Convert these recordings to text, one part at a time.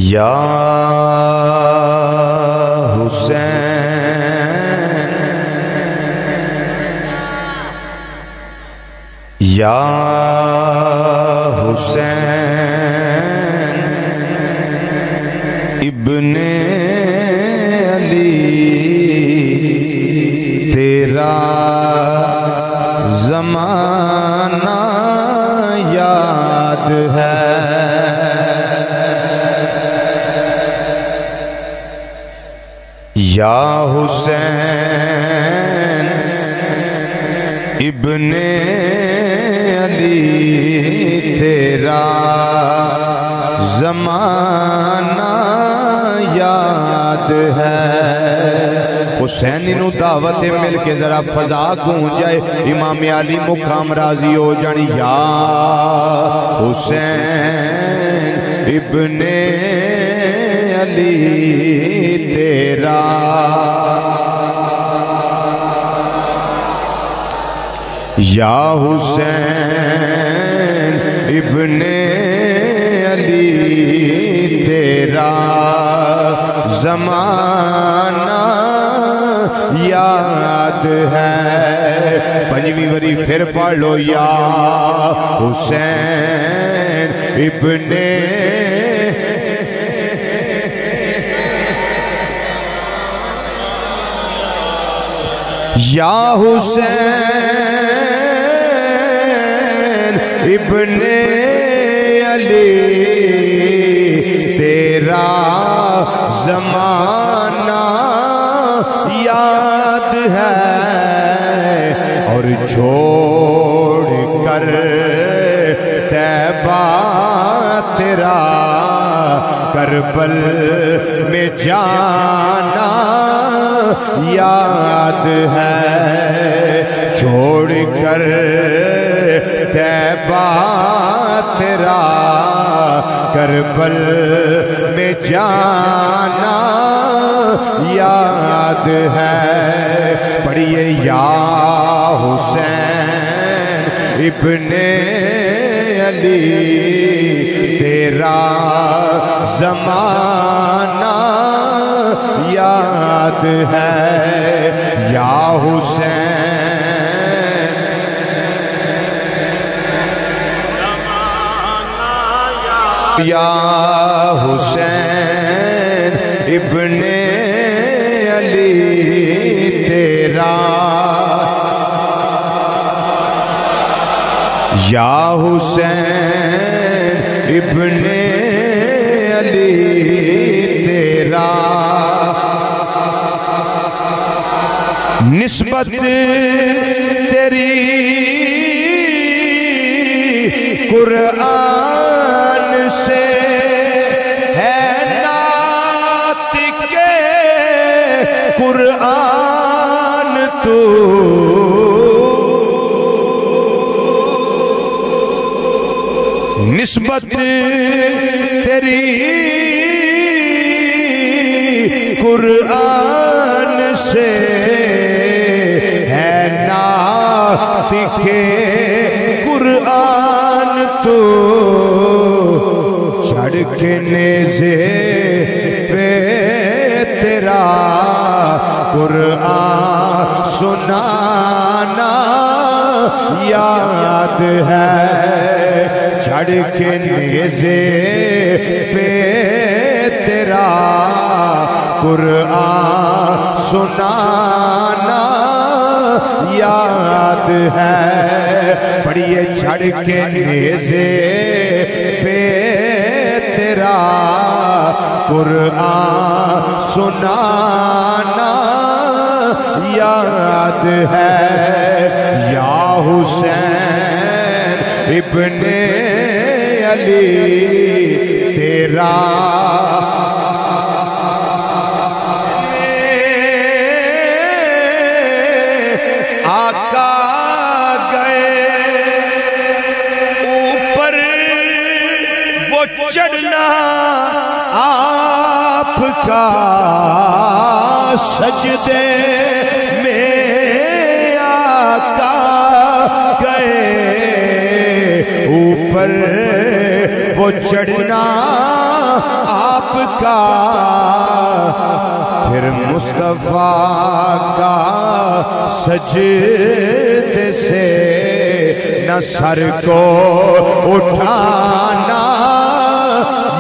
یا حسین یا حسین ابن علی تیرا زمانہ یاد ہے یا حسین ابن علی تیرا زمانہ یاد ہے حسینی نو دعوت مل کے ذرا فضا گونج جائے امام علی مقام راضی ہو جانی یا حسین ابن علی تیرا یا حسین ابن علی تیرا زمانہ یاد ہے پنجویں وری پھر پڑھ لو یا حسین ابن یا حسین ابن علی تیرا زمانہ یاد ہے اور چھوڑ کر طیبہ تیرا کربل میں جانا یاد ہے چھوڑ کر طیبہ تیرا کربل میں جانا یاد ہے پڑھیے یا حسین ابن علی تیرا زمانہ یاد ہے یا حسین یا حسین ابن علی تیرا یا حسین ابن علی تیرا نسبت تیری قرآن سے ہے ناطق قرآن تو نسبت تیری قرآن سے ہے ناطق قرآن تو چڑھ کے نیزے پہ تیرا قرآن سنانا یاد ہے چڑھ کے نیزے پہ تیرا قرآن سنانا یاد ہے پڑھیے چڑھ کے نیزے پہ تیرا قرآن سنانا یاد ہے یا حسین ابن علی تیرا آقا گئے اوپر وہ چڑھنا آپ کا سجدے میں آقا گئے اوپر وہ چڑھنا آپ کا پھر مصطفیٰ کا سجدے سے نہ سر کو اٹھانا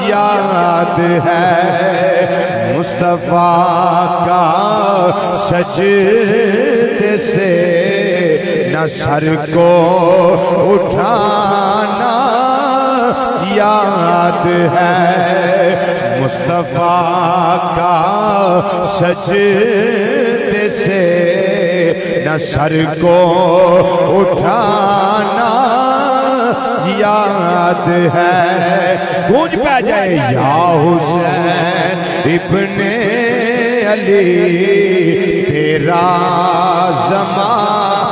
یاد ہے مصطفیٰ کا سجدے سے نہ سر کو اٹھانا یاد ہے مصطفیٰ کا سجدے سے نہ سر کو اٹھانا یاد ہے گونج پہ جائے یا حسین ابن علی تیرا زمان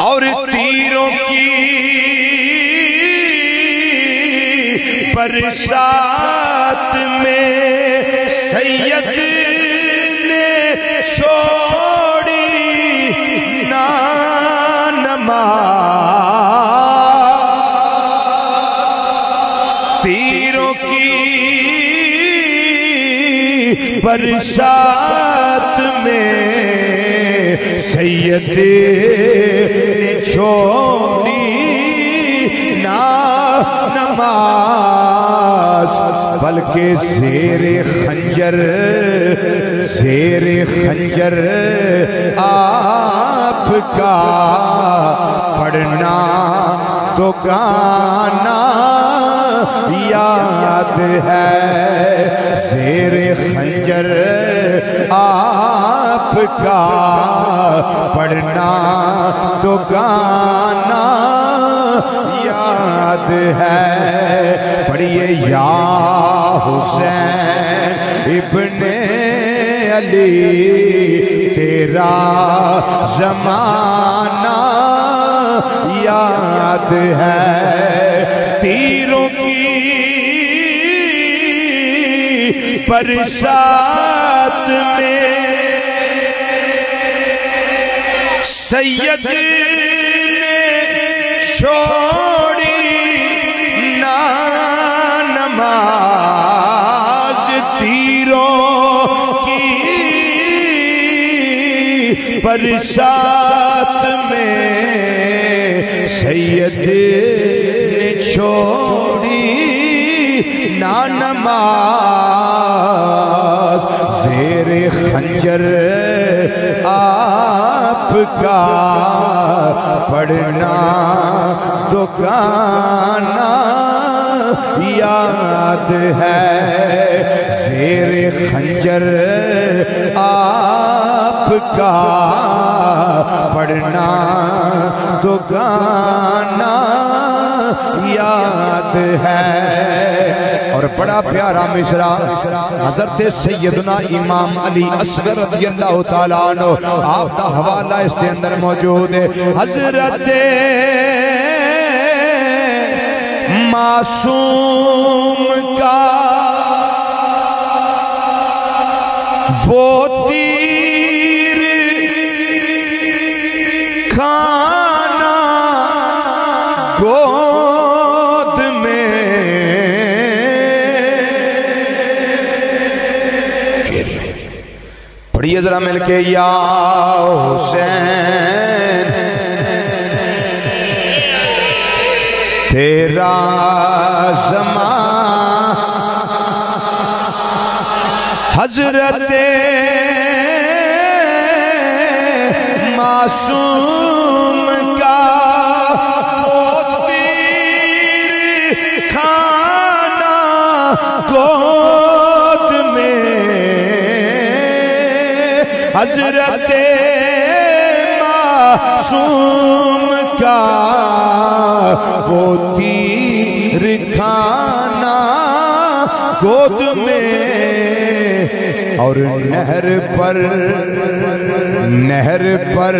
اور تیروں کی برسات میں سید نے چھوڑی نا نماز تیروں کی برسات میں سید نے چھوڑی نا نماز بلکہ زیر خنجر آپ کا پڑھنا تو گانا یاد ہے زیر خنجر آپ کا پڑھنا تو گانا یاد ہے پڑھیے یا حسین ابن علی تیرا زمانہ یاد ہے تیروں کی برسات میں سید نے چھوڑی نا نماز تیروں کی برسات میں سید نے چھوڑی نا نماز زیر خنجر آپ کا پڑھنا تو گانا یاد ہے زیر خنجر آپ کا پڑھنا تو گانا یاد ہے اور بڑا پیارا مصرع حضرت سیدنا امام علی اصغر رضی اللہ تعالیٰ عنہ آپ دا حوالہ اس کے اندر موجود ہے حضرت معصوم کا وہ تیر کھانا گود میں پڑھیے ذرا مل کے یا حسین تیرا زمان حضرت معصوم کا وہ تیر کھانا گود میں حضرت معصوم کا وہ تیر کھانا گود میں اور نہر پر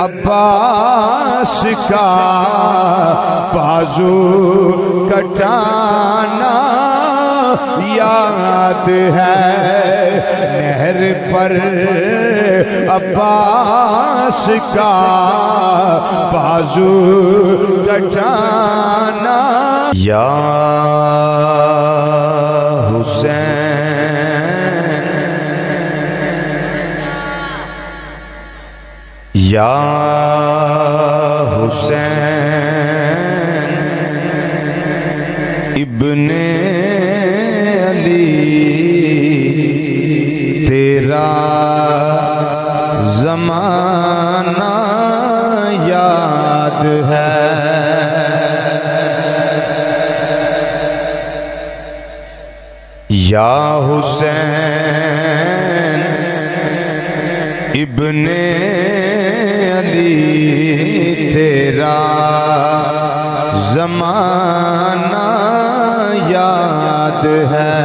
عباس کا بازو کٹانا یاد ہے نہر پر عباس کا بازو کٹانا یا حسین یا حسین ابن علی تیرا زمانہ یاد ہے یا حسین ابن علی تیرا زمانہ یاد ہے